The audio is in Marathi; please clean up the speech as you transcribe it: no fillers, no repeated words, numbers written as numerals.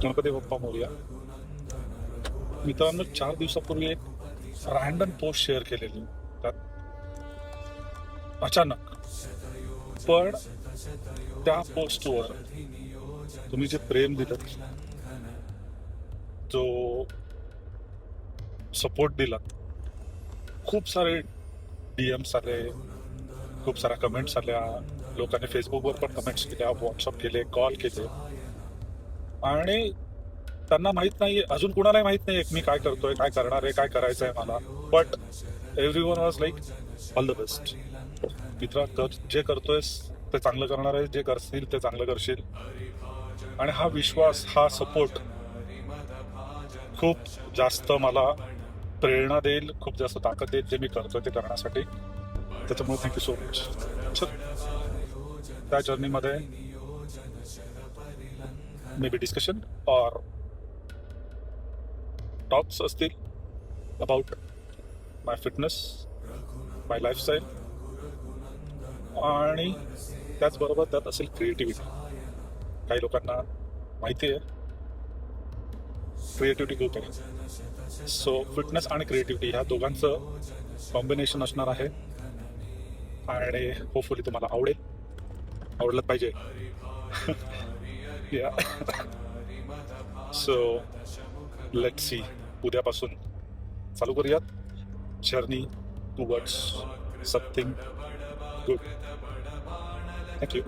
गणपती बाप्पा मोरया. मित्रांनो, 4 दिवसापूर्वी एक रॅन्डम पोस्ट शेअर केलेली त्यात अचानक, पण त्या पोस्टवर तुम्ही जे प्रेम दिलं, जो सपोर्ट दिला, खूप सारे डीएम्स आले, खूप साऱ्या कमेंट्स आल्या. लोकांनी फेसबुकवर पण कमेंट्स केल्या, व्हॉट्सअप केले, कॉल केले. आणि त्यांना माहित नाही, अजून कुणालाही माहित नाही मी काय करतोय, काय करणार आहे, काय करायचं आहे मला. But everyone was like all the best मित्रा, जे करतोयस ते चांगलं करणार आहे, जे करशील ते चांगलं करशील. आणि हा विश्वास, हा सपोर्ट खूप जास्त मला प्रेरणा देईल, खूप जास्त ताकद देईल जे मी करतोय ते करण्यासाठी. त्याच्यामुळे थँक्यू सो मच. त्या जर्नीमध्ये मे बी डिस्कशन और टॉक्स असतील about my fitness, my lifestyle, आणि त्याचबरोबर त्यात असेल क्रिएटिव्हिटी. काही लोकांना माहिती आहे क्रिएटिव्हिटी खूप आहे. सो फिटनेस आणि क्रिएटिव्हिटी ह्या दोघांचं कॉम्बिनेशन असणार आहे. आणि होपफुली तुम्हाला आवडलं पाहिजे. या सो लेट्स सी, उद्यापासून चालू करूयात journey towards something good. Thank you.